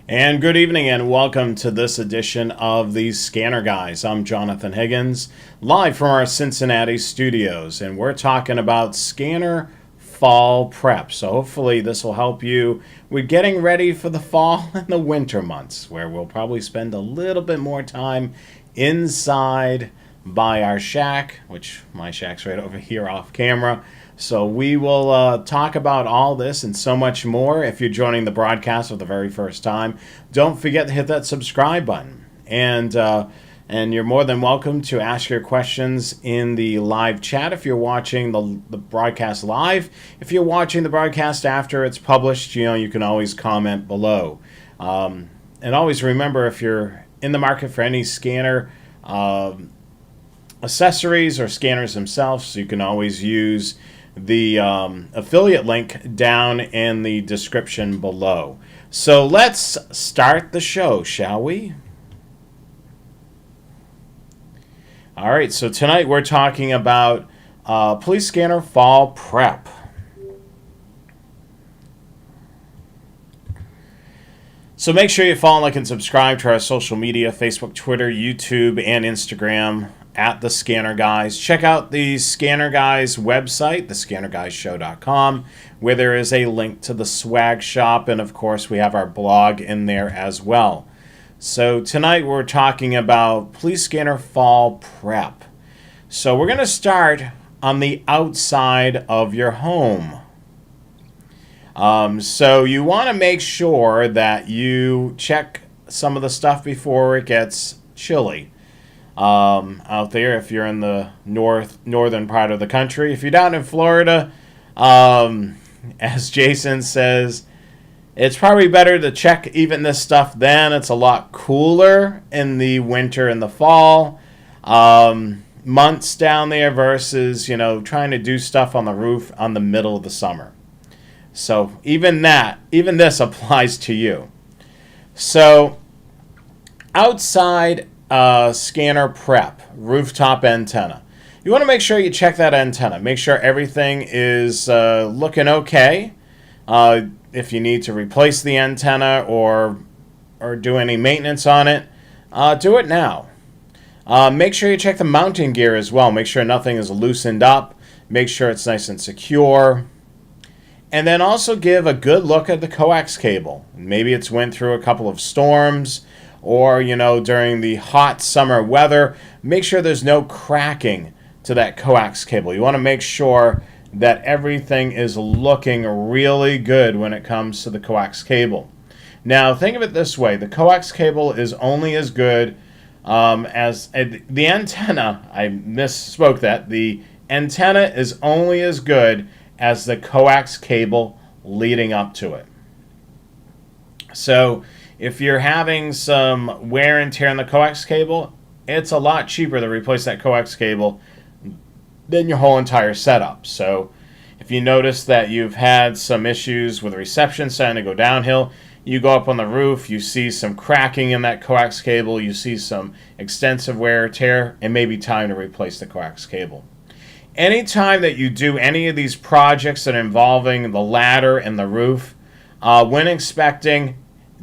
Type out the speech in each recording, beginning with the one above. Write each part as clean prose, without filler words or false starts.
And good evening and welcome to this edition of the Scanner Guys. I'm Jonathan Higgins, live from our Cincinnati studios, and we're talking about scanner fall prep. So hopefully this will help you with getting ready for the fall and the winter months, where we'll probably spend a little bit more time inside by our shack, which my shack's right over here off camera. So we will talk about all this and so much more. If you're joining the broadcast for the very first time, don't forget to hit that subscribe button. And you're more than welcome to ask your questions in the live chat if you're watching the broadcast live. If you're watching the broadcast after it's published, you can always comment below. And always remember, if you're in the market for any scanner accessories or scanners themselves, you can always use the affiliate link down in the description below. So let's start the show, shall we? All right, so tonight we're talking about police scanner fall prep. So make sure you follow, like, and subscribe to our social media, Facebook, Twitter, YouTube, and Instagram at The Scanner Guys. Check out the Scanner Guys website, thescannerguyshow.com, where there is a link to the swag shop, and of course we have our blog in there as well. So tonight we're talking about police scanner fall prep. So we're going to start on the outside of your home. So you want to make sure that you check some of the stuff before it gets chilly out there. If you're in the northern part of the country, if you're down in Florida, as Jason says, it's probably better to check even this stuff then. It's a lot cooler in the winter and the fall months down there versus trying to do stuff on the roof on the middle of the summer. So even this applies to you. So outside scanner prep, rooftop antenna. You want to make sure you check that antenna. Make sure everything is looking okay. If you need to replace the antenna or do any maintenance on it, do it now. Make sure you check the mounting gear as well. Make sure nothing is loosened up. Make sure it's nice and secure. And then also give a good look at the coax cable. Maybe it's went through a couple of storms, or during the hot summer weather. Make sure there's no cracking to that coax cable. You want to make sure that everything is looking really good when it comes to the coax cable. Now think of it this way: the coax cable is only as good as the antenna. I misspoke that. The antenna is only as good as the coax cable leading up to it. So if you're having some wear and tear on the coax cable, it's a lot cheaper to replace that coax cable than your whole entire setup. So if you notice that you've had some issues with the reception starting to go downhill, you go up on the roof, you see some cracking in that coax cable, you see some extensive wear or tear, it may be time to replace the coax cable. Anytime that you do any of these projects that are involving the ladder and the roof, when inspecting,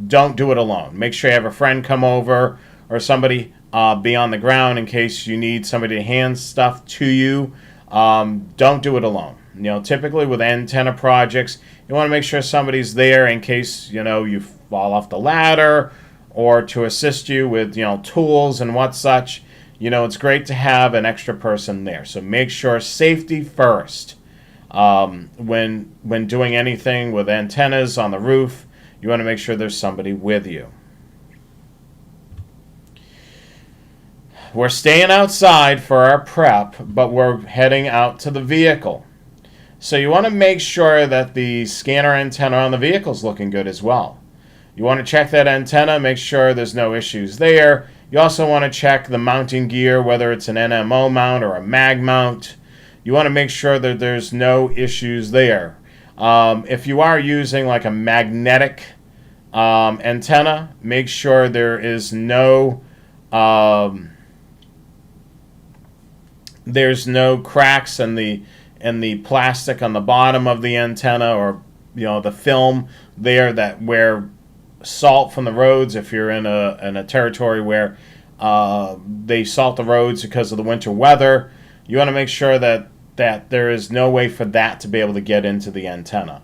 don't do it alone. Make sure you have a friend come over or somebody be on the ground in case you need somebody to hand stuff to you. Don't do it alone. Typically with antenna projects, you want to make sure somebody's there in case you fall off the ladder, or to assist you with tools and what such. It's great to have an extra person there. So make sure safety first. When doing anything with antennas on the roof, you want to make sure there's somebody with you. We're staying outside for our prep, but we're heading out to the vehicle. So you want to make sure that the scanner antenna on the vehicle is looking good as well. You want to check that antenna, make sure there's no issues there. You also want to check the mounting gear, whether it's an NMO mount or a mag mount. You want to make sure that there's no issues there. If you are using like a magnetic antenna, make sure there is no there's no cracks in the plastic on the bottom of the antenna, or the film there that where salt from the roads, if you're in a territory where they salt the roads because of the winter weather, you want to make sure that there is no way for that to be able to get into the antenna.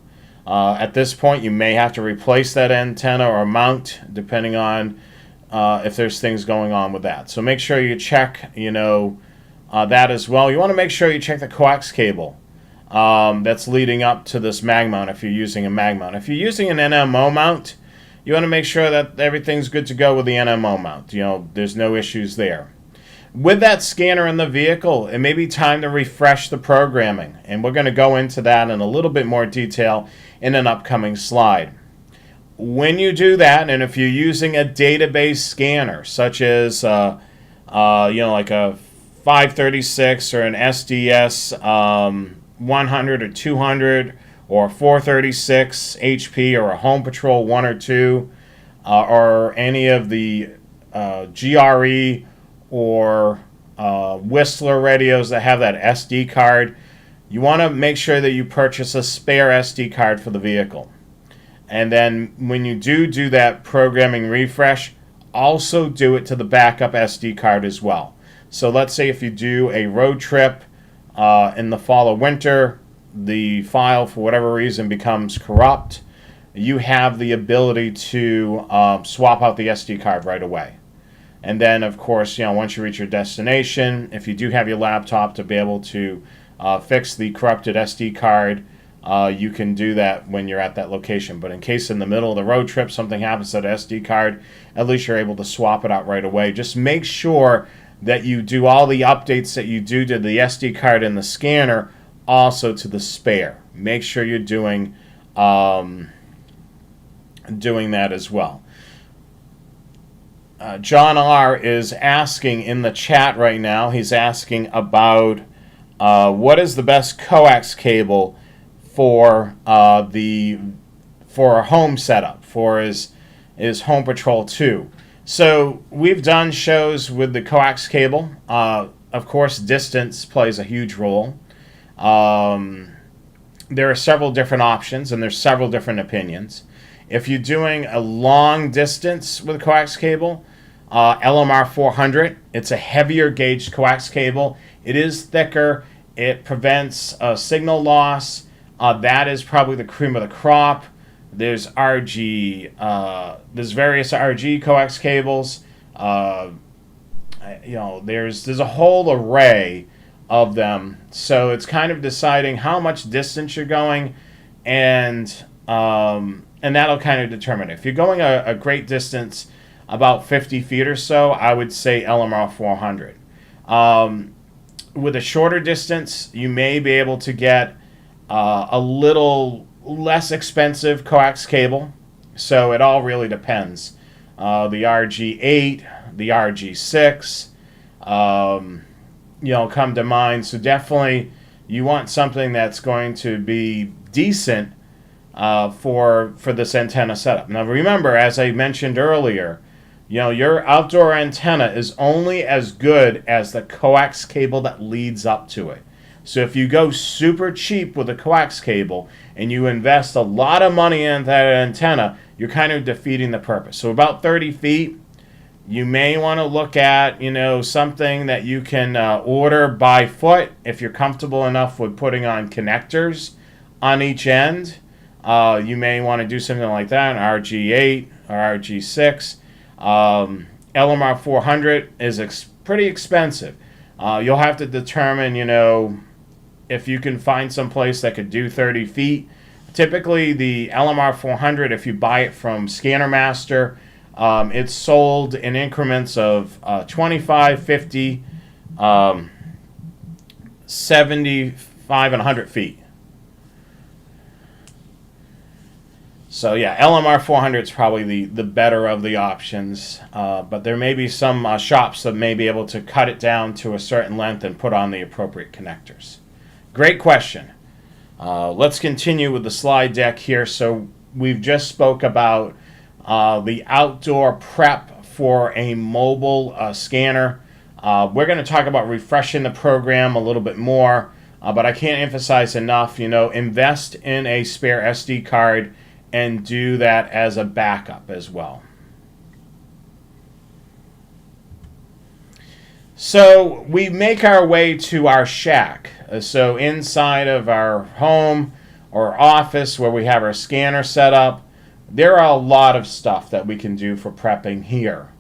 At this point, you may have to replace that antenna or mount, depending on if there's things going on with that. So make sure you check, that as well. You want to make sure you check the coax cable that's leading up to this mag mount if you're using a mag mount. If you're using an NMO mount, you want to make sure that everything's good to go with the NMO mount. There's no issues there. With that scanner in the vehicle, it may be time to refresh the programming, and we're going to go into that in a little bit more detail in an upcoming slide. When you do that, and if you're using a database scanner, such as like a 536 or an SDS 100 or 200 or 436 HP or a Home Patrol 1 or 2 or any of the GRE or Whistler radios that have that SD card, you want to make sure that you purchase a spare SD card for the vehicle. And then when you do that programming refresh, also do it to the backup SD card as well. So let's say if you do a road trip in the fall or winter, the file for whatever reason becomes corrupt, you have the ability to swap out the SD card right away. And then, of course, once you reach your destination, if you do have your laptop to be able to fix the corrupted SD card, you can do that when you're at that location. But in case in the middle of the road trip something happens to the SD card, at least you're able to swap it out right away. Just make sure that you do all the updates that you do to the SD card in the scanner also to the spare. Make sure you're doing that as well. John R. is asking in the chat right now, he's asking about what is the best coax cable for a home setup for his Home Patrol 2. So we've done shows with the coax cable. Of course, distance plays a huge role. There are several different options, and there's several different opinions. If you're doing a long distance with a coax cable, LMR 400, it's a heavier gauge coax cable. It is thicker. It prevents signal loss. That is probably the cream of the crop. There's RG. There's various RG coax cables. There's a whole array of them. So it's kind of deciding how much distance you're going, and that'll kind of determine it. If you're going a great distance, about 50 feet or so, I would say LMR 400. With a shorter distance, you may be able to get a little less expensive coax cable. So it all really depends. The RG8, the RG6, come to mind. So definitely you want something that's going to be decent for this antenna setup. Now remember, as I mentioned earlier, your outdoor antenna is only as good as the coax cable that leads up to it. So if you go super cheap with a coax cable and you invest a lot of money in that antenna, you're kind of defeating the purpose. So about 30 feet, you may want to look at, something that you can order by foot if you're comfortable enough with putting on connectors on each end. You may want to do something like that, an RG8 or RG6. LMR 400 is pretty expensive. You'll have to determine, if you can find some place that could do 30 feet. Typically, the LMR 400, if you buy it from Scanner Master, it's sold in increments of 25, 50, 75, and 100 feet. So yeah, LMR 400 is probably the better of the options, but there may be some shops that may be able to cut it down to a certain length and put on the appropriate connectors. Great question. Let's continue with the slide deck here. So we've just spoke about the outdoor prep for a mobile scanner. We're going to talk about refreshing the program a little bit more, but I can't emphasize enough, invest in a spare SD card and do that as a backup as well. So we make our way to our shack. So inside of our home or office where we have our scanner set up, there are a lot of stuff that we can do for prepping here.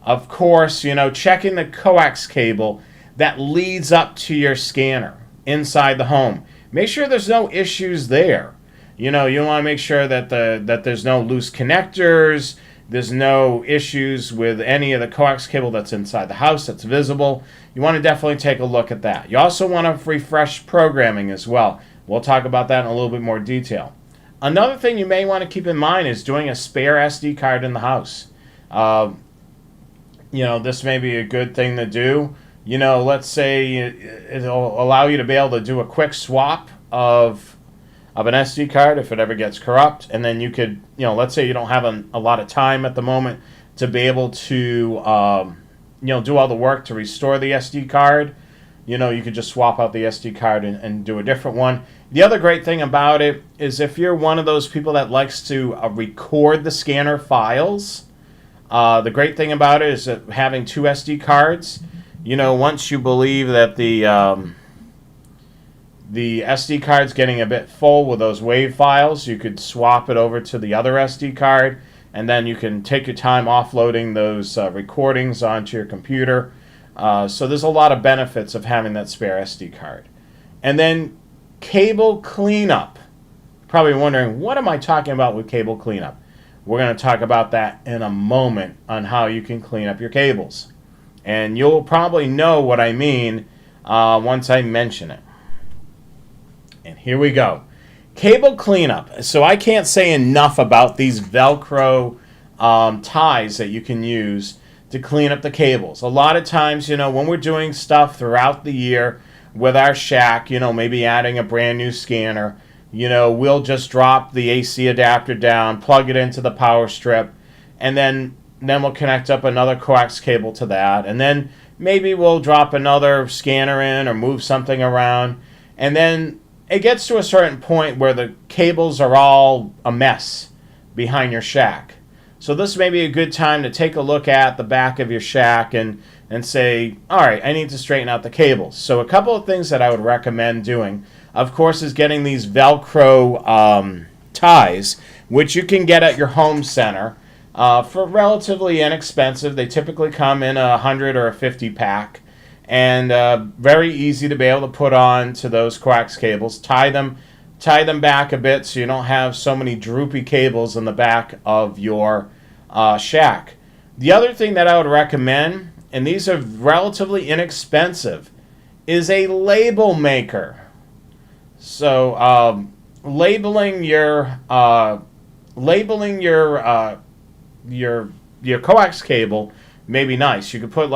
Of course, checking the coax cable that leads up to your scanner inside the home. Make sure there's no issues there. You want to make sure that there's no loose connectors, there's no issues with any of the coax cable that's inside the house that's visible. You want to definitely take a look at that. You also want to refresh programming as well. We'll talk about that in a little bit more detail. Another thing you may want to keep in mind is doing a spare SD card in the house. This may be a good thing to do. Let's say it'll allow you to be able to do a quick swap of an SD card if it ever gets corrupt, and then you could, let's say you don't have a lot of time at the moment to be able to, do all the work to restore the SD card. You could just swap out the SD card and do a different one. The other great thing about it is if you're one of those people that likes to record the scanner files, the great thing about it is that having two SD cards, once you believe that the SD card's getting a bit full with those WAV files, you could swap it over to the other SD card, and then you can take your time offloading those recordings onto your computer. So there's a lot of benefits of having that spare SD card. And then cable cleanup. Probably wondering, what am I talking about with cable cleanup? We're going to talk about that in a moment on how you can clean up your cables. And you'll probably know what I mean once I mention it. And here we go. Cable cleanup. So I can't say enough about these Velcro ties that you can use to clean up the cables. A lot of times, when we're doing stuff throughout the year with our shack, maybe adding a brand new scanner, we'll just drop the AC adapter down, plug it into the power strip, and then we'll connect up another coax cable to that, and then maybe we'll drop another scanner in or move something around, and then it gets to a certain point where the cables are all a mess behind your shack. So this may be a good time to take a look at the back of your shack and say, all right, I need to straighten out the cables. So a couple of things that I would recommend doing, of course, is getting these Velcro ties, which you can get at your home center for relatively inexpensive. They typically come in a 100 or a 50 pack, and very easy to be able to put on to those coax cables. Tie them back a bit so you don't have so many droopy cables in the back of your shack. The other thing that I would recommend, and these are relatively inexpensive, is a label maker. So labeling your coax cable may be nice. You could put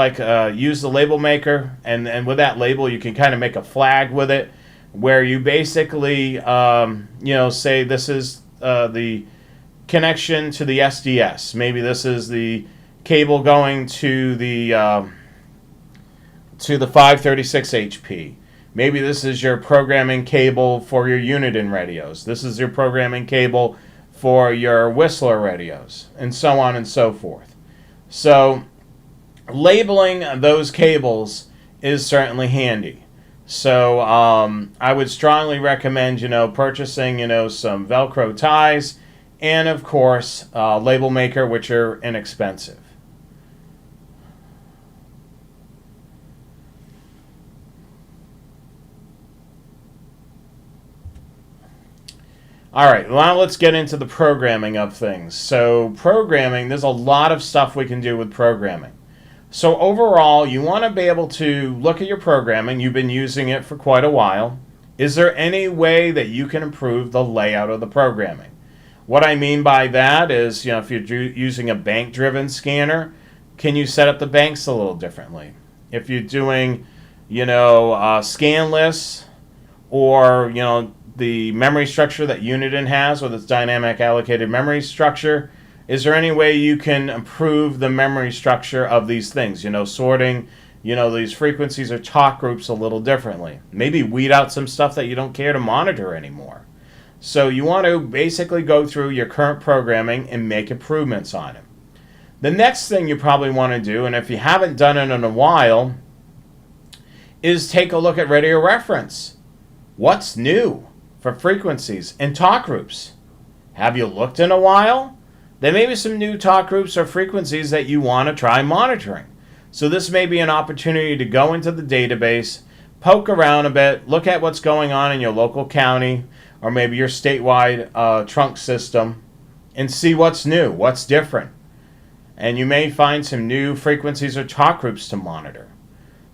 use the label maker, and with that label you can kind of make a flag with it, where you basically say this is the connection to the SDS. Maybe this is the cable going to the 536 HP. Maybe this is your programming cable for your Uniden radios. This is your programming cable for your Whistler radios, and so on and so forth. So labeling those cables is certainly handy. So I would strongly recommend, purchasing, some Velcro ties, and of course, label maker, which are inexpensive. All right, now let's get into the programming of things. So programming, there's a lot of stuff we can do with programming. So overall, you want to be able to look at your programming. You've been using it for quite a while. Is there any way that you can improve the layout of the programming? What I mean by that is, if you're using a bank-driven scanner, can you set up the banks a little differently? If you're doing, scan lists, or, the memory structure that Uniden has with its dynamic allocated memory structure, is there any way you can improve the memory structure of these things? Sorting, these frequencies or talk groups a little differently. Maybe weed out some stuff that you don't care to monitor anymore. So you want to basically go through your current programming and make improvements on it. The next thing you probably want to do, and if you haven't done it in a while, is take a look at radio reference. What's new for frequencies and talk groups? Have you looked in a while? There may be some new talk groups or frequencies that you want to try monitoring. So this may be an opportunity to go into the database, poke around a bit, look at what's going on in your local county or maybe your statewide trunk system and see what's new, what's different. And you may find some new frequencies or talk groups to monitor.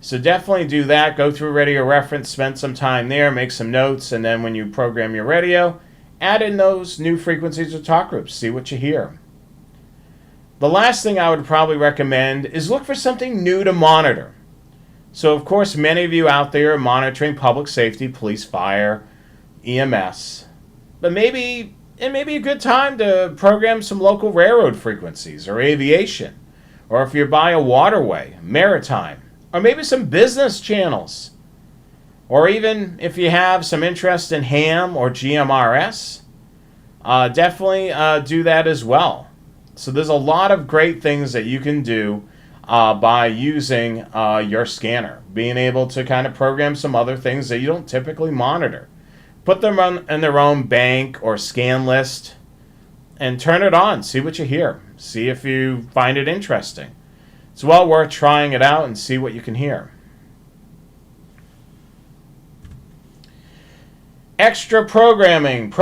So definitely do that. Go through radio reference, spend some time there, make some notes, and then when you program your radio, add in those new frequencies or talk groups. See what you hear. The last thing I would probably recommend is look for something new to monitor. So of course, many of you out there are monitoring public safety, police, fire, EMS. But maybe it may be a good time to program some local railroad frequencies or aviation. Or if you're by a waterway, maritime. Or maybe some business channels. Or even if you have some interest in ham or GMRS, definitely do that as well. So there's a lot of great things that you can do by using your scanner. Being able to kind of program some other things that you don't typically monitor. Put them in their own bank or scan list and turn it on. See what you hear. See if you find it interesting. It's well worth trying it out and see what you can hear. Extra programming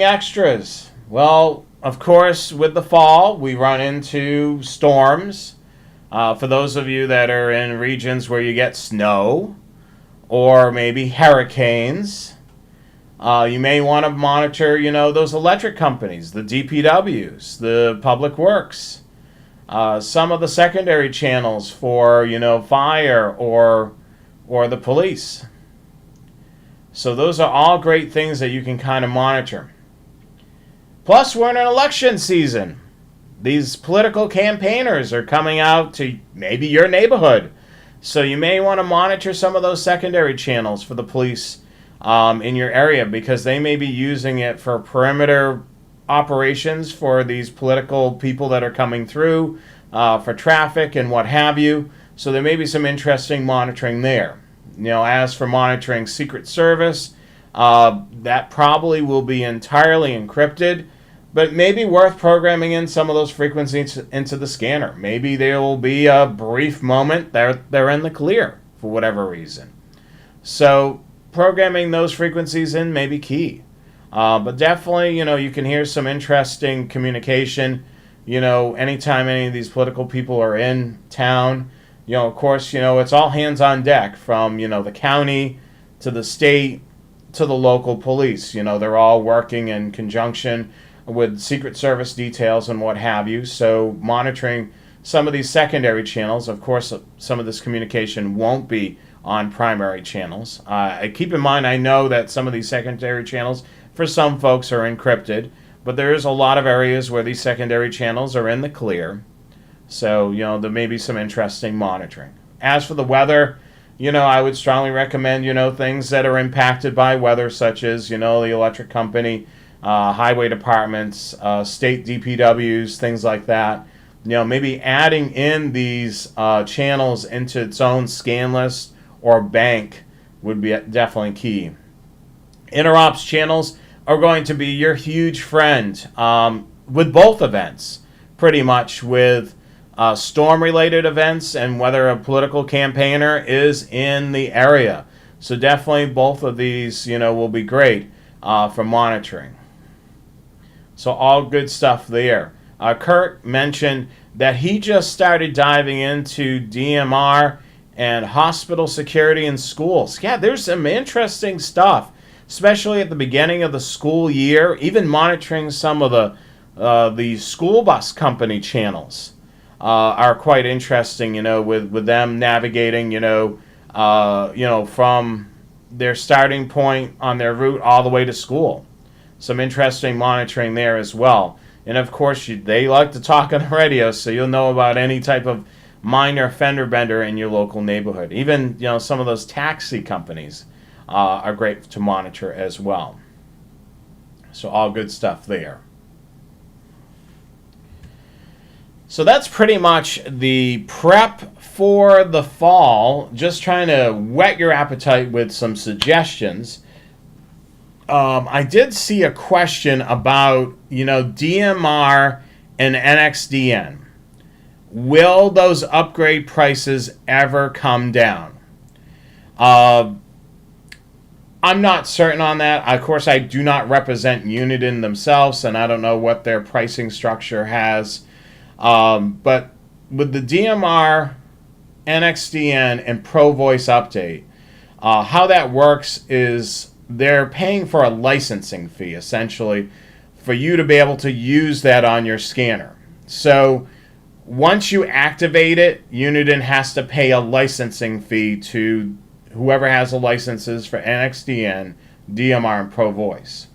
extras. Well, of course, with the fall, we run into storms. For those of you that are in regions where you get snow or maybe hurricanes, you may want to monitor, those electric companies, the DPWs, the Public Works. Some of the secondary channels for, fire or the police. So those are all great things that you can kind of monitor. Plus, we're in an election season. These political campaigners are coming out to maybe your neighborhood. So you may want to monitor some of those secondary channels for the police in your area because they may be using it for perimeter operations for these political people that are coming through for traffic and what have you. So there may be some interesting monitoring there. As for monitoring Secret Service, that probably will be entirely encrypted, but maybe worth programming in some of those frequencies into the scanner. Maybe there will be a brief moment they're in the clear for whatever reason. So programming those frequencies in may be key. But definitely, you can hear some interesting communication, anytime any of these political people are in town. Of course, it's all hands on deck from, the county to the state to the local police. They're all working in conjunction with Secret Service details and what have you. So monitoring some of these secondary channels, of course, some of this communication won't be on primary channels. Keep in mind, I know that some of these secondary channels for some folks are encrypted, but there is a lot of areas where these secondary channels are in the clear. So, there may be some interesting monitoring. As for the weather, I would strongly recommend, things that are impacted by weather, such as, the electric company, highway departments, state DPWs, things like that. Maybe adding in these channels into its own scan list or bank would be definitely key. Interops channels are going to be your huge friend with both events, pretty much with storm-related events and whether a political campaigner is in the area. So definitely both of these, will be great for monitoring. So all good stuff there. Kurt mentioned that he just started diving into DMR and hospital security in schools. Yeah, there's some interesting stuff, especially at the beginning of the school year, even monitoring some of the school bus company channels. Are quite interesting, with them navigating, from their starting point on their route all the way to school. Some interesting monitoring there as well. And of course, they like to talk on the radio, so you'll know about any type of minor fender bender in your local neighborhood. Even, some of those taxi companies are great to monitor as well. So all good stuff there. So that's pretty much the prep for the fall. Just trying to whet your appetite with some suggestions. I did see a question about, DMR and NXDN. Will those upgrade prices ever come down? I'm not certain on that. Of course, I do not represent Uniden themselves, and I don't know what their pricing structure has. But with the DMR, NXDN, and Pro Voice update, how that works is they're paying for a licensing fee, essentially, for you to be able to use that on your scanner. So once you activate it, Uniden has to pay a licensing fee to whoever has the licenses for NXDN, DMR, and Pro Voice.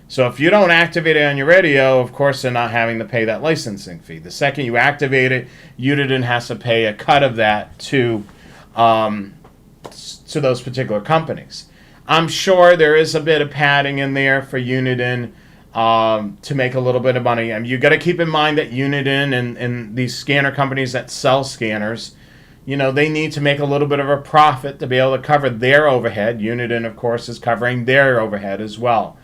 So if you don't activate it on your radio, of course they're not having to pay that licensing fee. The second you activate it, Uniden has to pay a cut of that to those particular companies. I'm sure there is a bit of padding in there for Uniden to make a little bit of money. I mean, you got to keep in mind that Uniden and these scanner companies that sell scanners, they need to make a little bit of a profit to be able to cover their overhead. Uniden, of course, is covering their overhead as well.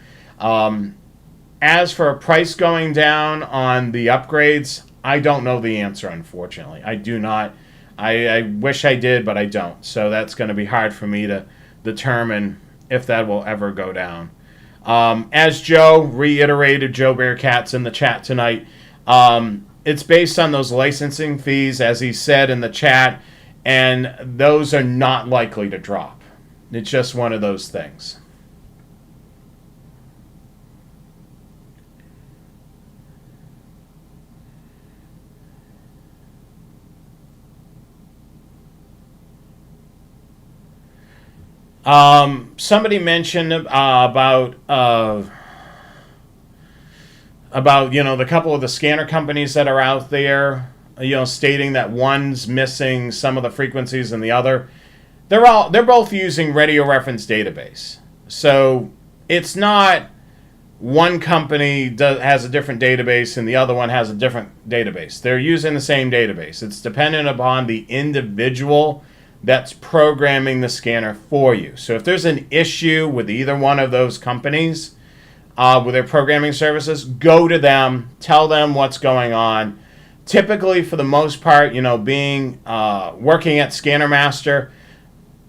As for a price going down on the upgrades, I don't know the answer, unfortunately. I do not. I wish I did, but I don't. So that's going to be hard for me to determine if that will ever go down. As Joe reiterated, Joe Bearcats in the chat tonight, it's based on those licensing fees, as he said in the chat, and those are not likely to drop. It's just one of those things. Somebody mentioned about the couple of the scanner companies that are out there, stating that one's missing some of the frequencies and the other. They're both using radio reference database. So it's not one company has a different database and the other one has a different database. They're using the same database. It's dependent upon the individual that's programming the scanner for you. So if there's an issue with either one of those companies with their programming services, go to them, tell them what's going on. Typically, for the most part, being working at Scanner Master,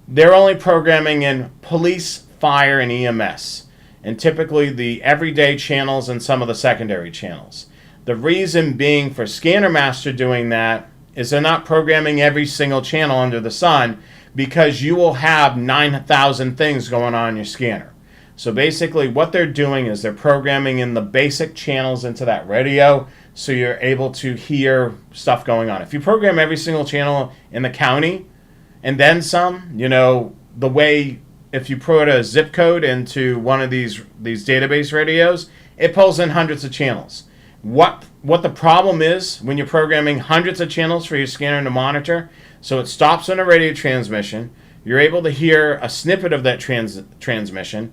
they're only programming in police, fire, and EMS, and typically the everyday channels and some of the secondary channels. The reason being for Scanner Master doing that is they're not programming every single channel under the sun, because you will have 9,000 things going on in your scanner. So basically what they're doing is they're programming in the basic channels into that radio, so you're able to hear stuff going on. If you program every single channel in the county and then some, the way if you put a zip code into one of these database radios, it pulls in hundreds of channels. What the problem is when you're programming hundreds of channels for your scanner to monitor, so it stops on a radio transmission, you're able to hear a snippet of that transmission,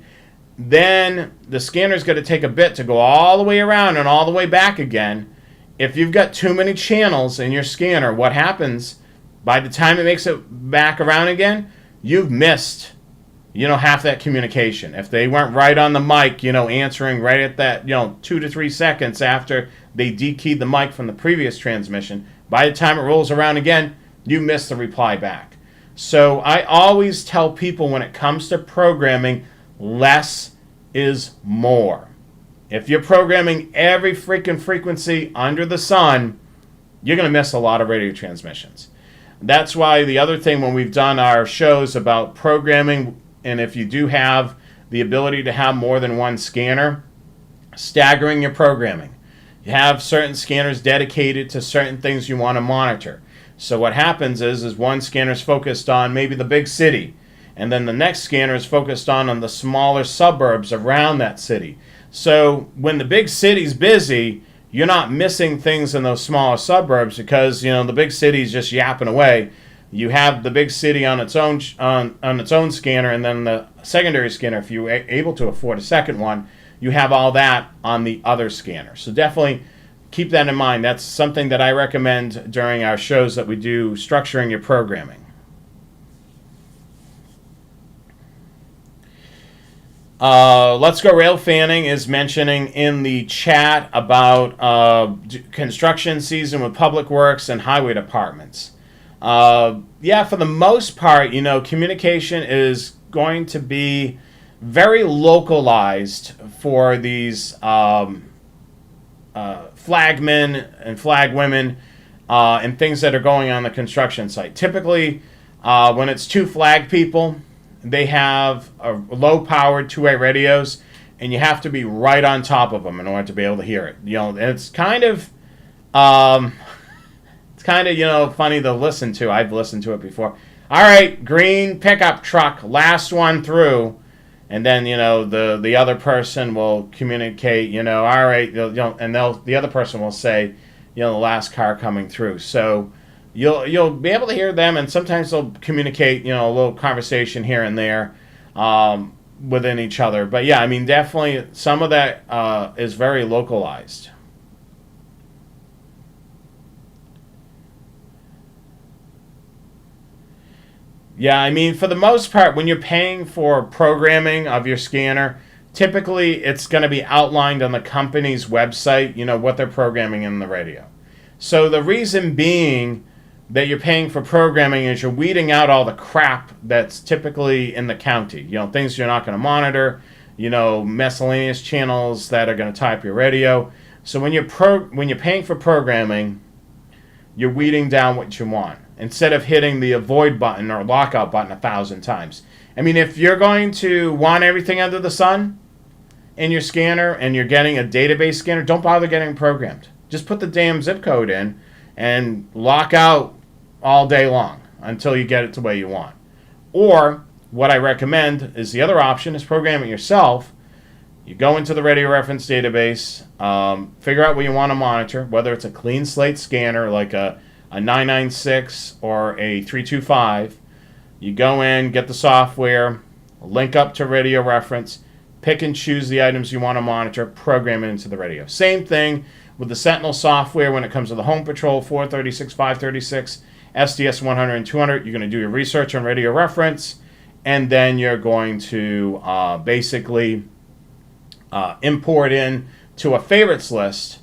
then the scanner's going to take a bit to go all the way around and all the way back again. If you've got too many channels in your scanner, what happens, by the time it makes it back around again, you've missed half that communication. If they weren't right on the mic, answering right at that, 2 to 3 seconds after they dekeyed the mic from the previous transmission, by the time it rolls around again, you missed the reply back. So I always tell people when it comes to programming, less is more. If you're programming every freaking frequency under the sun, you're going to miss a lot of radio transmissions. That's why the other thing, when we've done our shows about programming, and if you do have the ability to have more than one scanner, staggering your programming. You have certain scanners dedicated to certain things you want to monitor. So what happens is one scanner is focused on maybe the big city, and then the next scanner is focused on the smaller suburbs around that city. So when the big city's busy, you're not missing things in those smaller suburbs because, the big city's just yapping away. You have the big city on its own scanner, and then the secondary scanner, if you're able to afford a second one, you have all that on the other scanner. So definitely keep that in mind. That's something that I recommend during our shows that we do, structuring your programming. Let's Go Rail Fanning is mentioning in the chat about construction season with public works and highway departments. Yeah, for the most part, communication is going to be very localized for these flagmen and flagwomen and things that are going on the construction site. Typically, when it's two flag people, they have low-powered two-way radios, and you have to be right on top of them in order to be able to hear it. And it's kind of, funny to listen to. I've listened to it before. All right, green pickup truck, last one through, and then the other person will communicate. All right, and the other person will say, the last car coming through. So You'll be able to hear them, and sometimes they'll communicate, a little conversation here and there within each other. But yeah, I mean, definitely some of that is very localized. Yeah, I mean, for the most part, when you're paying for programming of your scanner, typically it's going to be outlined on the company's website, what they're programming in the radio. So the reason being that you're paying for programming is you're weeding out all the crap that's typically in the county. Things you're not going to monitor, miscellaneous channels that are going to tie up your radio. So when you're paying for programming, you're weeding down what you want instead of hitting the avoid button or lockout button 1,000 times. I mean, if you're going to want everything under the sun in your scanner and you're getting a database scanner, don't bother getting programmed. Just put the damn zip code in and lock out all day long until you get it to where you want. Or what I recommend is the other option is program it yourself. You go into the radio reference database, figure out what you want to monitor, whether it's a clean slate scanner like a 996 or a 325. You go in, get the software, link up to radio reference, pick and choose the items you want to monitor, program it into the radio. Same thing with the Sentinel software when it comes to the Home Patrol 436, 536, SDS 100 and 200. You're going to do your research on radio reference, and then you're going to basically import in to a favorites list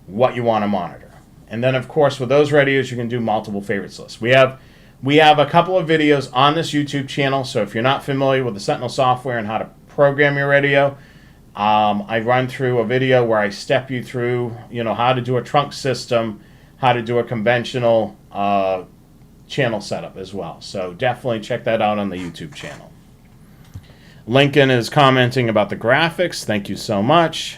what you want to monitor. And then, of course, with those radios, you can do multiple favorites lists. We have a couple of videos on this YouTube channel, so if you're not familiar with the Sentinel software and how to program your radio, I run through a video where I step you through, how to do a trunk system, how to do a conventional channel setup as well. So definitely check that out on the YouTube channel. Lincoln is commenting about the graphics. Thank you so much.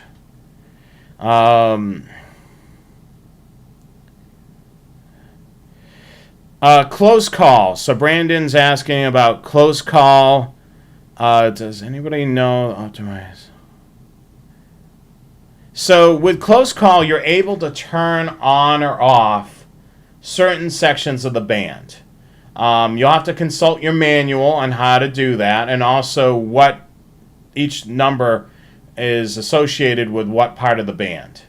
Close call. So Brandon's asking about close call. Does anybody know? Optimize. So with close call, you're able to turn on or off certain sections of the band. You'll have to consult your manual on how to do that, and also what each number is associated with what part of the band.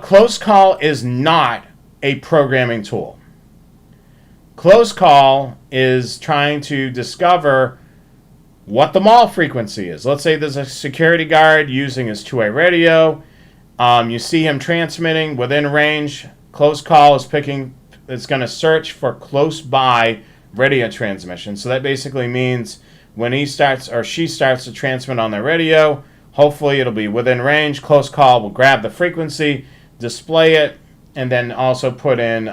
Close call is not a programming tool. Close call is trying to discover what the mall frequency is. Let's say there's a security guard using his two-way radio. You see him transmitting within range. Close call is it's going to search for close by radio transmission. So that basically means when he starts or she starts to transmit on their radio, hopefully it'll be within range. Close call will grab the frequency, display it, and then also put in,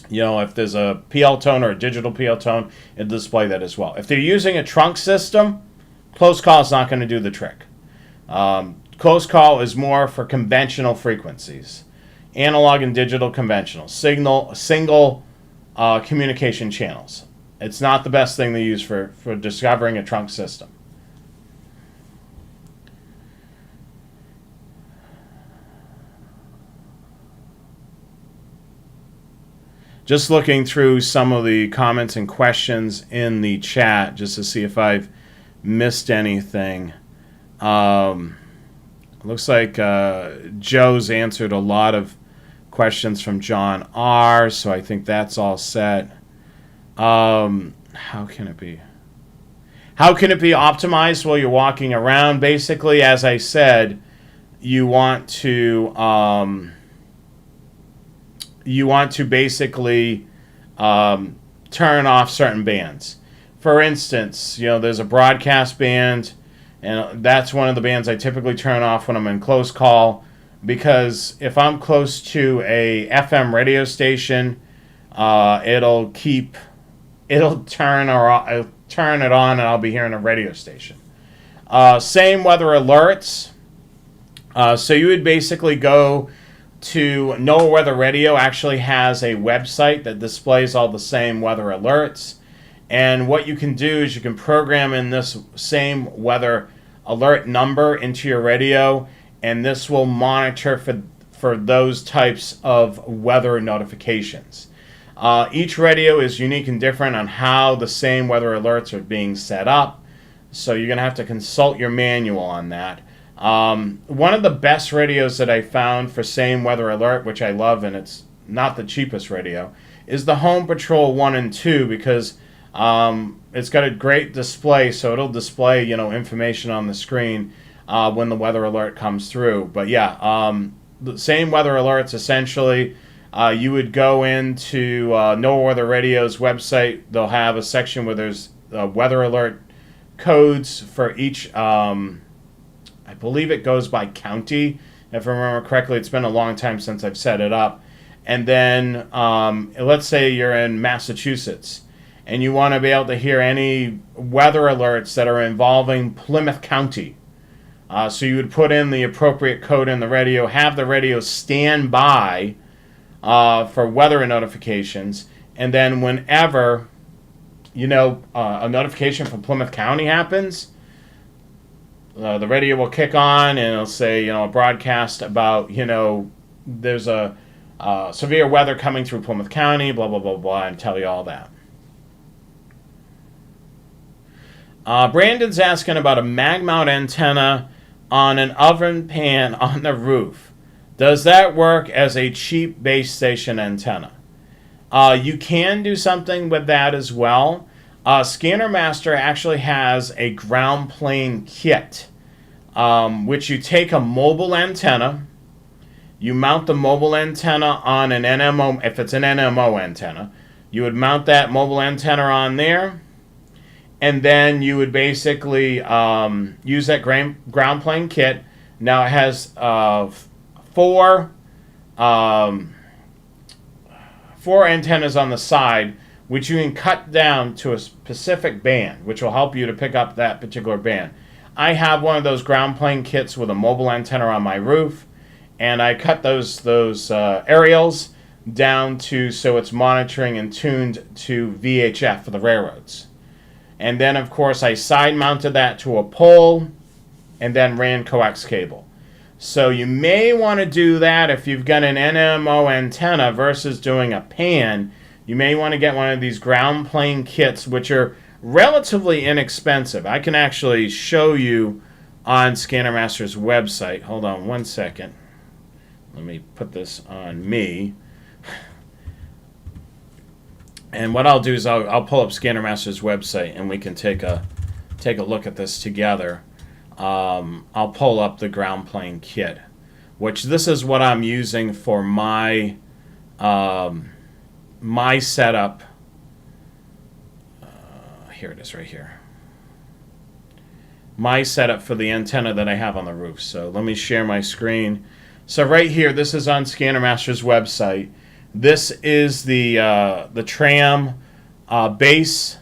if there's a PL tone or a digital PL tone, it'll display that as well. If they're using a trunk system, close call is not going to do the trick. Close call is more for conventional frequencies. Analog and digital conventional. Single communication channels. It's not the best thing to use for discovering a trunk system. Just looking through some of the comments and questions in the chat just to see if I've missed anything. Looks like Joe's answered a lot of questions from John R., so I think that's all set. How can it be? How can it be optimized while you're walking around? Basically, as I said, you want to basically turn off certain bands. For instance, there's a broadcast band, and that's one of the bands I typically turn off when I'm in close call, because if I'm close to a FM radio station, it'll turn it on, and I'll be hearing a radio station. Same weather alerts. So you would basically go to NOAA Weather Radio. Actually has a website that displays all the same weather alerts. And what you can do is you can program in this same weather alert number into your radio, and this will monitor for those types of weather notifications. Each radio is unique and different on how the same weather alerts are being set up, so you're going to have to consult your manual on that. One of the best radios that I found for same weather alert, which I love, and it's not the cheapest radio, is the Home Patrol 1 and 2, because it's got a great display, so it'll display information on the screen when the weather alert comes through. But yeah, the same weather alerts essentially. You would go into NOAA Weather Radio's website. They'll have a section where there's weather alert codes for each. I believe it goes by county, if I remember correctly. It's been a long time since I've set it up. And then let's say you're in Massachusetts and you want to be able to hear any weather alerts that are involving Plymouth County. So you would put in the appropriate code in the radio, have the radio stand by for weather notifications, and then whenever a notification from Plymouth County happens, the radio will kick on and it'll say a broadcast about there's a severe weather coming through Plymouth County, blah blah blah blah, and tell you all that. Brandon's asking about a mag mount antenna on an oven pan on the roof. Does that work as a cheap base station antenna? You can do something with that as well. Scanner Master actually has a ground plane kit, which you take a mobile antenna, you mount the mobile antenna on an NMO. If it's an NMO antenna, you would mount that mobile antenna on there, and then you would basically use that ground plane kit. Now it has four antennas on the side, which you can cut down to a specific band, which will help you to pick up that particular band. I have one of those ground plane kits with a mobile antenna on my roof, and I cut those aerials down to so it's monitoring and tuned to VHF for the railroads. And then, of course, I side mounted that to a pole and then ran coax cable. So you may want to do that if you've got an NMO antenna versus doing a pan. You may want to get one of these ground plane kits, which are relatively inexpensive. I can actually show you on Scanner Master's website. Hold on one second. Let me put this on me. And what I'll do is I'll pull up Scanner Master's website and we can take a look at this together. I'll pull up the ground plane kit, which this is what I'm using for my my setup. Here it is right here. My setup for the antenna that I have on the roof. So let me share my screen. So right here, this is on Scanner Master's website. This is the Tram base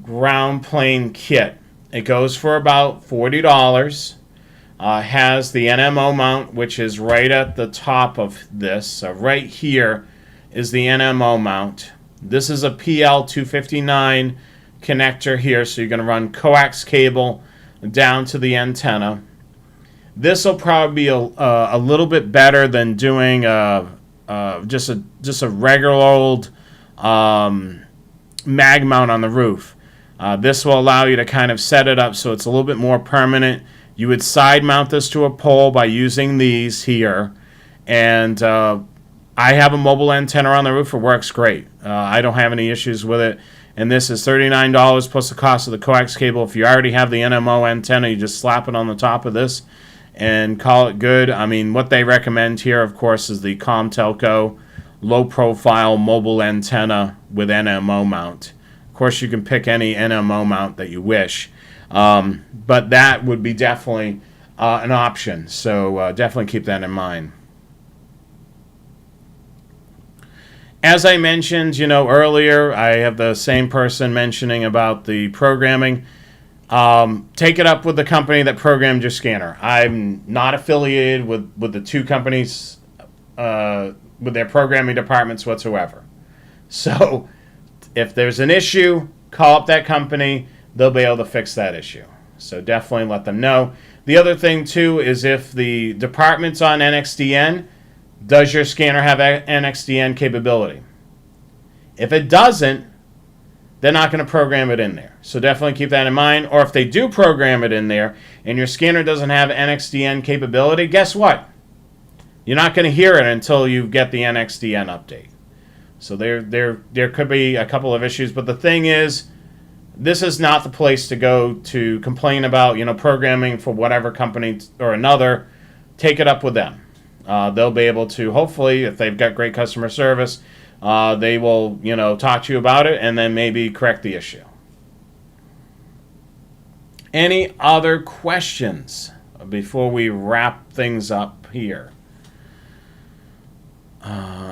ground plane kit. It goes for about $40. Has the NMO mount, which is right at the top of this. So right here is the NMO mount. This is a PL259 connector here, so you're going to run coax cable down to the antenna. This will probably be a little bit better than doing just a regular old mag mount on the roof. This will allow you to kind of set it up so it's a little bit more permanent. You would side mount this to a pole by using these here. And I have a mobile antenna on the roof. It works great. I don't have any issues with it. And this is $39 plus the cost of the coax cable. If you already have the NMO antenna, you just slap it on the top of this and call it good. I mean, what they recommend here, of course, is the ComTelco low-profile mobile antenna with NMO mount. Of course, you can pick any NMO mount that you wish, but that would be definitely an option. So definitely keep that in mind. As I mentioned, earlier, I have the same person mentioning about the programming. Take it up with the company that programmed your scanner. I'm not affiliated with the two companies with their programming departments whatsoever. So if there's an issue, call up that company. They'll be able to fix that issue. So definitely let them know. The other thing, too, is if the department's on NXDN, does your scanner have NXDN capability? If it doesn't, they're not going to program it in there. So definitely keep that in mind. Or if they do program it in there and your scanner doesn't have NXDN capability, guess what? You're not going to hear it until you get the NXDN update. So there could be a couple of issues. But the thing is, this is not the place to go to complain about, programming for whatever company or another. Take it up with them. They'll be able to, hopefully, if they've got great customer service, they will, talk to you about it and then maybe correct the issue. Any other questions before we wrap things up here?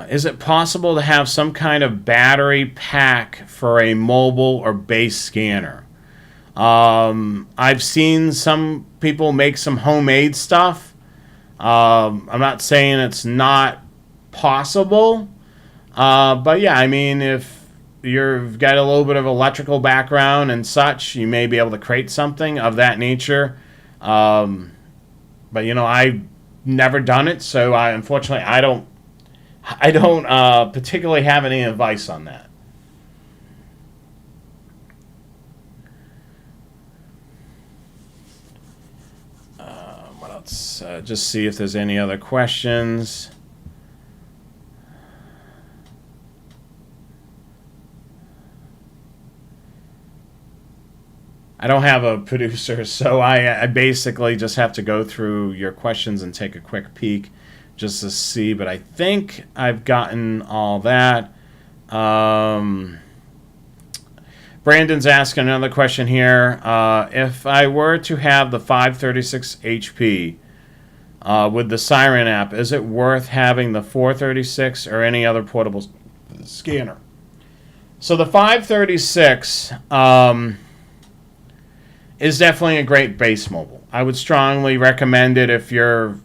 Is it possible to have some kind of battery pack for a mobile or base scanner? I've seen some people make some homemade stuff. I'm not saying it's not possible, but yeah, I mean, if you've got a little bit of electrical background and such, you may be able to create something of that nature. But I've never done it, so unfortunately I don't particularly have any advice on that. What else? Just see if there's any other questions. I don't have a producer, so I basically just have to go through your questions and take a quick peek just to see, but I think I've gotten all that. Brandon's asking another question here. If I were to have the 536 HP with the Siren app, is it worth having the 436 or any other portable scanner? So the 536 is definitely a great base mobile. I would strongly recommend it if you're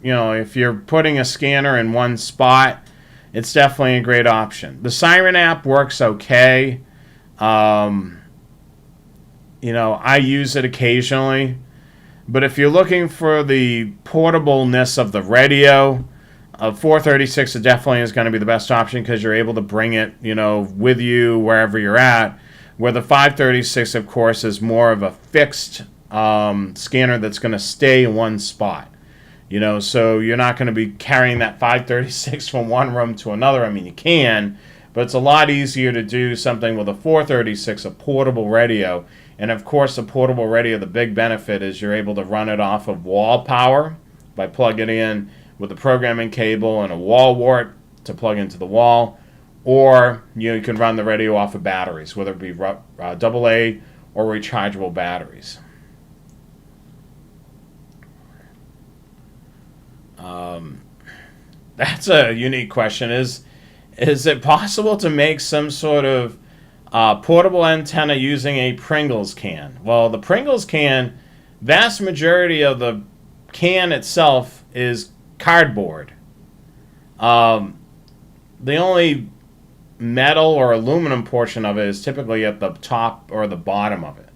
putting a scanner in one spot. It's definitely a great option. The Siren app works okay. I use it occasionally, but if you're looking for the portableness of the radio, 436 definitely is going to be the best option because you're able to bring it, with you wherever you're at. Where the 536, of course, is more of a fixed scanner that's going to stay in one spot. So you're not going to be carrying that 536 from one room to another. I mean, you can, but it's a lot easier to do something with a 436, a portable radio. And of course, the portable radio, the big benefit is you're able to run it off of wall power by plugging it in with a programming cable and a wall wart to plug into the wall. Or you can run the radio off of batteries, whether it be AA or rechargeable batteries. That's a unique question. Is it possible to make some sort of portable antenna using a Pringles can? Well, the Pringles can, vast majority of the can itself is cardboard. The only metal or aluminum portion of it is typically at the top or the bottom of it.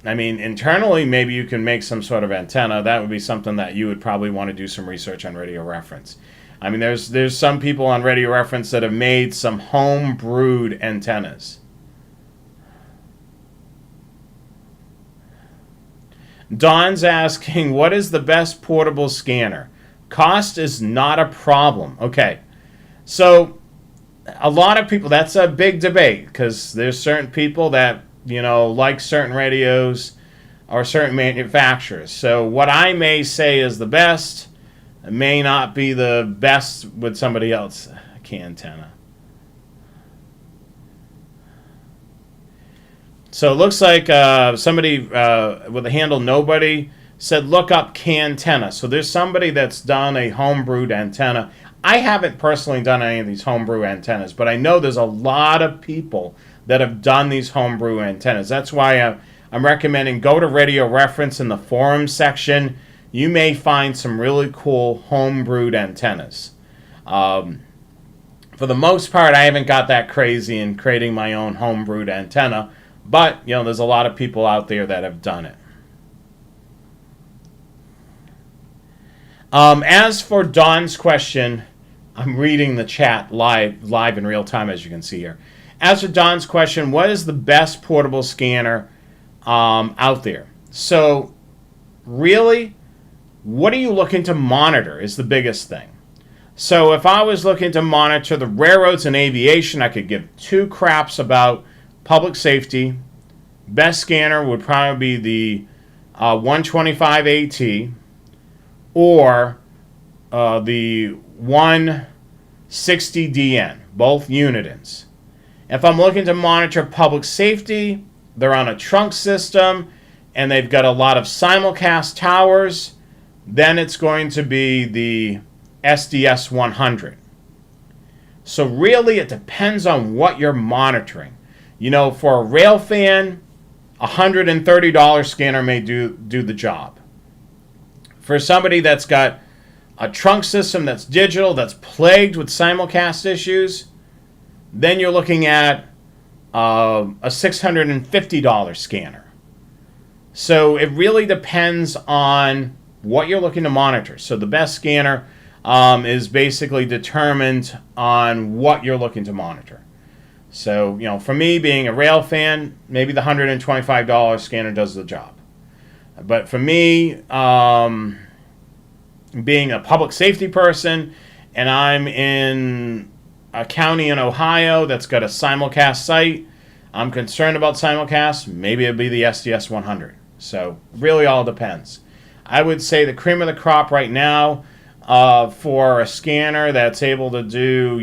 Internally, maybe you can make some sort of antenna. That would be something that you would probably want to do some research on Radio Reference. There's some people on Radio Reference that have made some home-brewed antennas. Don's asking, what is the best portable scanner? Cost is not a problem. Okay, so a lot of people, that's a big debate, because there's certain people that, like certain radios or certain manufacturers. So what I may say is the best may not be the best with somebody else. Antenna. So it looks like somebody with the handle nobody said look up Cantenna. So there's somebody that's done a homebrewed antenna. I haven't personally done any of these homebrew antennas, but I know there's a lot of people that have done these homebrew antennas. That's why I'm recommending go to Radio Reference in the forums section. You may find some really cool homebrewed antennas. For the most part, I haven't got that crazy in creating my own homebrewed antenna, but there's a lot of people out there that have done it. As for Don's question, I'm reading the chat live in real time, as you can see here. As for Don's question, what is the best portable scanner out there? So really, what are you looking to monitor is the biggest thing. So if I was looking to monitor the railroads and aviation, I could give two craps about public safety. Best scanner would probably be the 125 AT or the 160 DN, both Unitons. If I'm looking to monitor public safety, they're on a trunk system and they've got a lot of simulcast towers, then it's going to be the SDS 100. So really it depends on what you're monitoring. For a rail fan, $130 scanner may do the job. For somebody that's got a trunk system that's digital, that's plagued with simulcast issues, then you're looking at a $650 scanner. So it really depends on what you're looking to monitor. So the best scanner is basically determined on what you're looking to monitor. So, for me, being a rail fan, maybe the $125 scanner does the job. But for me, being a public safety person, and I'm in a county in Ohio that's got a simulcast site, I'm concerned about simulcast, maybe it'd be the SDS 100. So, really all depends. I would say the cream of the crop right now for a scanner that's able to do,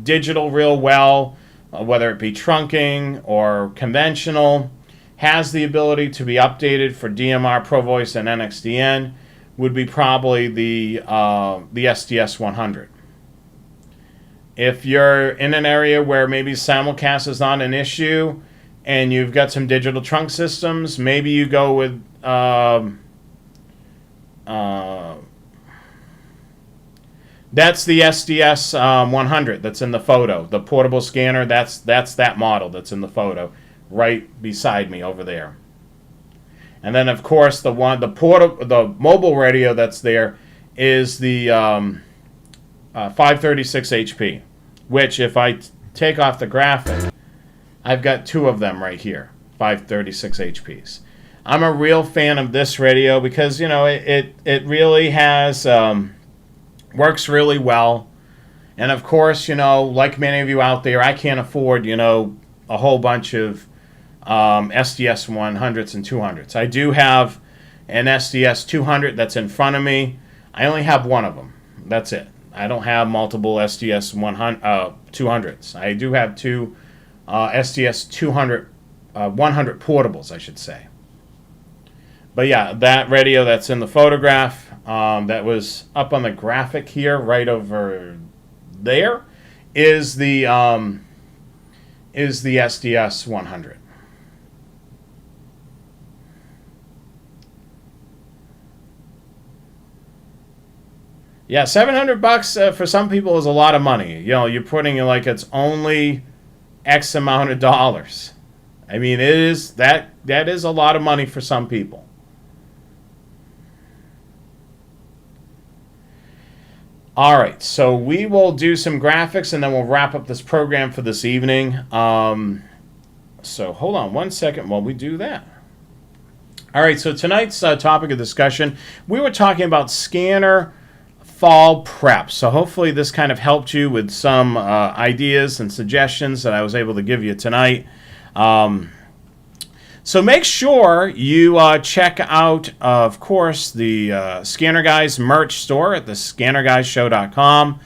digital real well, whether it be trunking or conventional, has the ability to be updated for DMR, Pro Voice, and NXDN, would be probably the SDS 100. If you're in an area where maybe simulcast is not an issue and you've got some digital trunk systems, maybe you go with that's the SDS 100 that's in the photo. The portable scanner, that's that model that's in the photo right beside me over there. And then, of course, the mobile radio that's there is the 536 HP, which if I take off the graphic, I've got two of them right here, 536 HPs. I'm a real fan of this radio because, it really has... works really well. And of course, like many of you out there, I can't afford, a whole bunch of SDS 100s and 200s. I do have an SDS 200 that's in front of me. I only have one of them. That's it. I don't have multiple SDS 200s. I do have two SDS 100 portables, I should say. But yeah, that radio that's in the photograph, that was up on the graphic here, right over there, is the SDS 100. Yeah, $700 for some people is a lot of money. You're putting it like it's only X amount of dollars. I mean, it is that is a lot of money for some people. All right, so we will do some graphics and then we'll wrap up this program for this evening. So hold on one second while we do that. All right, so tonight's topic of discussion, we were talking about scanner fall prep. So hopefully this kind of helped you with some ideas and suggestions that I was able to give you tonight. So make sure you check out, of course, the Scanner Guys merch store at the scannerguyshow.com.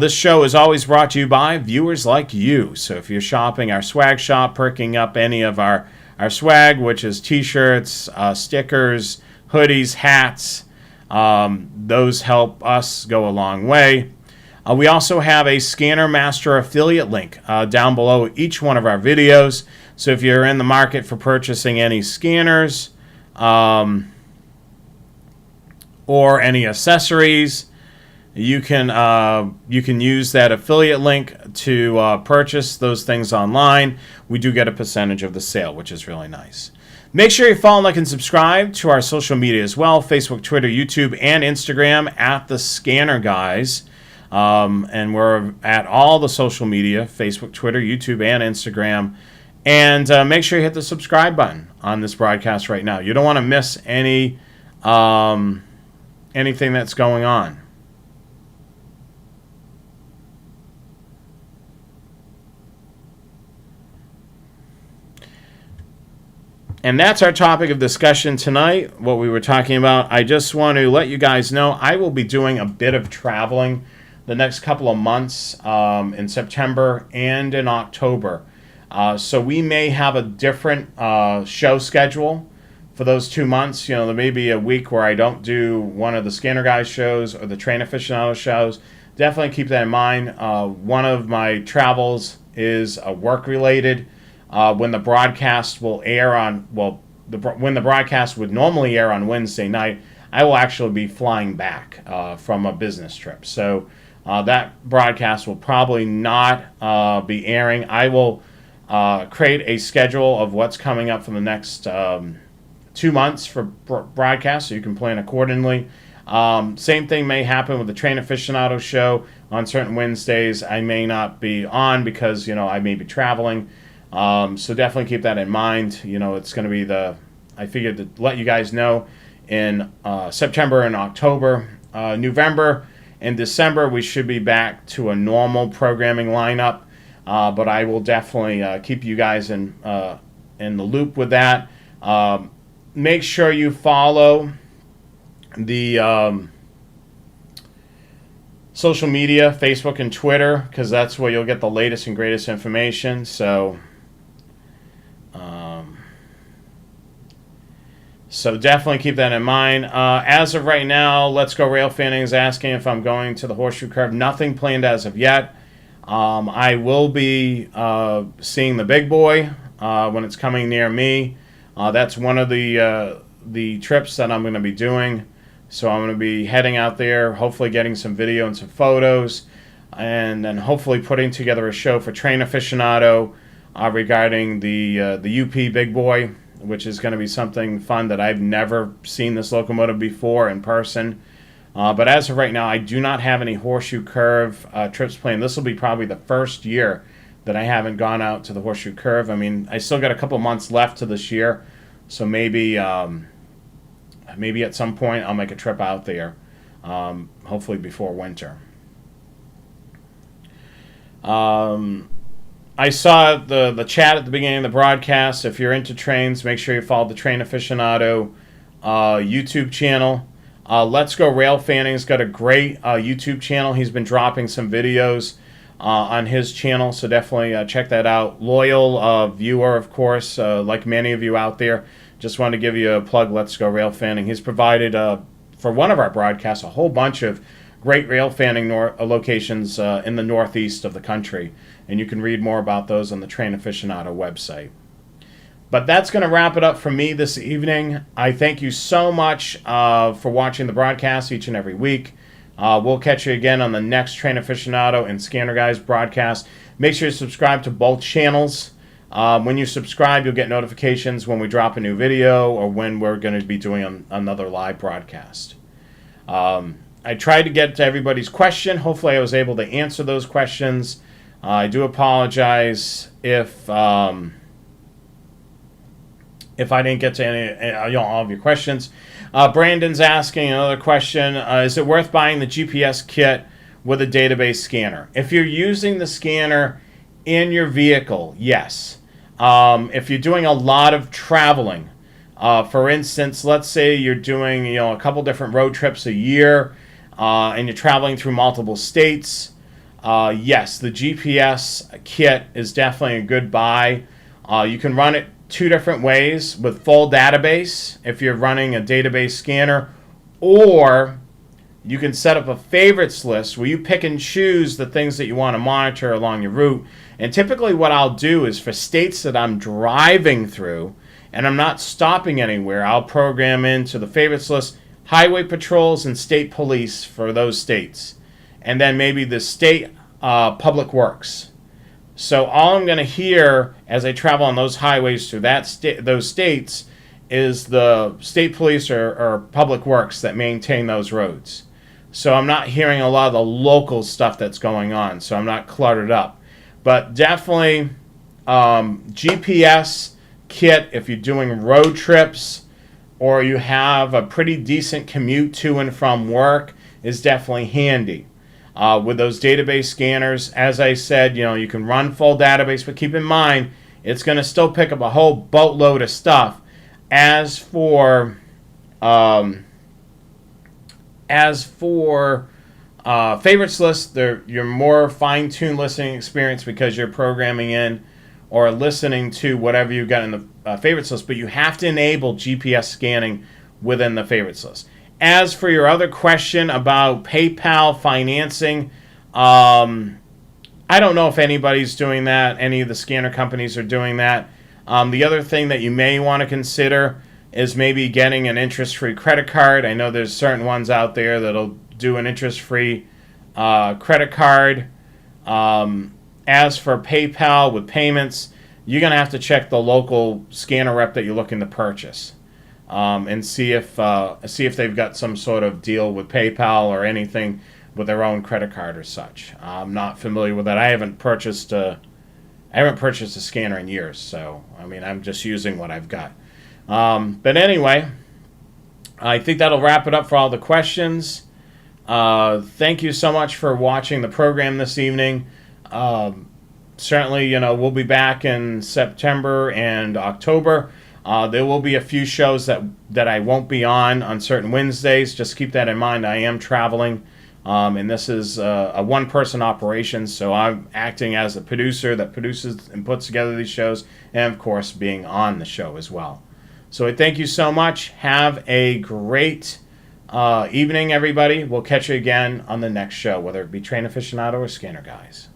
This show is always brought to you by viewers like you. So if you're shopping our swag shop, perking up any of our swag, which is t-shirts, stickers, hoodies, hats, those help us go a long way. We also have a Scanner Master affiliate link down below each one of our videos. So if you're in the market for purchasing any scanners or any accessories, you can use that affiliate link to purchase those things online. We do get a percentage of the sale, which is really nice. Make sure you follow, like, and subscribe to our social media as well: Facebook, Twitter, YouTube, and Instagram at the Scanner Guys. And we're at all the social media: Facebook, Twitter, YouTube, and Instagram. And make sure you hit the subscribe button on this broadcast right now. You don't want to miss anything that's going on. And that's our topic of discussion tonight, what we were talking about. I just want to let you guys know I will be doing a bit of traveling the next couple of months in September and in October. So we may have a different show schedule for those 2 months. You know, there may be a week where I don't do one of the Scanner Guys shows or the Train Aficionado shows. Definitely keep that in mind. One of my travels is work-related. When the broadcast will air on, when the broadcast would normally air on Wednesday night, I will actually be flying back from a business trip. So that broadcast will probably not be airing. I will create a schedule of what's coming up for the next 2 months for broadcast, so you can plan accordingly. Same thing may happen with the Train Aficionado show. On certain Wednesdays, I may not be on because, I may be traveling. So definitely keep that in mind. It's going to be I figured to let you guys know in September and October. November and December, we should be back to a normal programming lineup. But I will definitely keep you guys in the loop with that. Make sure you follow the social media, Facebook and Twitter, because that's where you'll get the latest and greatest information. So definitely keep that in mind. As of right now, Let's Go Rail Fanning is asking if I'm going to the Horseshoe Curve. Nothing planned as of yet. I will be seeing the Big Boy when it's coming near me. That's one of the trips that I'm going to be doing. So I'm going to be heading out there, hopefully getting some video and some photos, and then hopefully putting together a show for Train Aficionado regarding the UP Big Boy, which is going to be something fun that I've never seen this locomotive before in person. But as of right now, I do not have any Horseshoe Curve trips planned. This will be probably the first year that I haven't gone out to the Horseshoe Curve. I mean, I still got a couple months left to this year, so maybe at some point I'll make a trip out there, hopefully before winter. I saw the chat at the beginning of the broadcast. If you're into trains, make sure you follow the Train Aficionado YouTube channel. Let's Go Rail Fanning's got a great YouTube channel. He's been dropping some videos on his channel, so definitely check that out. Loyal viewer, of course, like many of you out there. Just wanted to give you a plug, Let's Go Rail Fanning. He's provided, for one of our broadcasts, a whole bunch of great rail fanning locations in the northeast of the country, and you can read more about those on the Train Aficionado website. But that's going to wrap it up for me this evening. I thank you so much for watching the broadcast each and every week. We'll catch you again on the next Train Aficionado and Scanner Guys broadcast. Make sure you subscribe to both channels. When you subscribe, you'll get notifications when we drop a new video or when we're going to be doing another live broadcast. I tried to get to everybody's question. Hopefully I was able to answer those questions. I do apologize if if I didn't get to any, all of your questions. Brandon's asking another question. Is it worth buying the GPS kit with a database scanner? If you're using the scanner in your vehicle, yes. If you're doing a lot of traveling, for instance, let's say you're doing a couple different road trips a year, and you're traveling through multiple states, yes, the GPS kit is definitely a good buy. You can run it two different ways with full database if you're running a database scanner, or you can set up a favorites list where you pick and choose the things that you want to monitor along your route. And typically what I'll do is for states that I'm driving through and I'm not stopping anywhere, I'll program into the favorites list highway patrols and state police for those states, and then maybe the state public works. So all I'm going to hear as I travel on those highways through those states is the state police or public works that maintain those roads. So I'm not hearing a lot of the local stuff that's going on, so I'm not cluttered up. But definitely GPS kit if you're doing road trips or you have a pretty decent commute to and from work is definitely handy. With those database scanners, as I said, you can run full database, but keep in mind, it's going to still pick up a whole boatload of stuff. As for favorites list, you're more fine-tuned listening experience because you're programming in or listening to whatever you've got in the favorites list, but you have to enable GPS scanning within the favorites list. As for your other question about PayPal financing, I don't know if anybody's doing that. Any of the scanner companies are doing that. The other thing that you may want to consider is maybe getting an interest-free credit card. I know there's certain ones out there that'll do an interest-free credit card. As for PayPal with payments, you're going to have to check the local scanner rep that you're looking to purchase. And see if they've got some sort of deal with PayPal or anything with their own credit card or such. I'm not familiar with that. I haven't purchased a scanner in years, so I'm just using what I've got. But anyway, I think that'll wrap it up for all the questions. Thank you so much for watching the program this evening. Certainly, we'll be back in September and October. There will be a few shows that I won't be on certain Wednesdays. Just keep that in mind. I am traveling, and this is a one-person operation, so I'm acting as a producer that produces and puts together these shows, and, of course, being on the show as well. So I thank you so much. Have a great evening, everybody. We'll catch you again on the next show, whether it be Train Aficionado or Scanner Guys.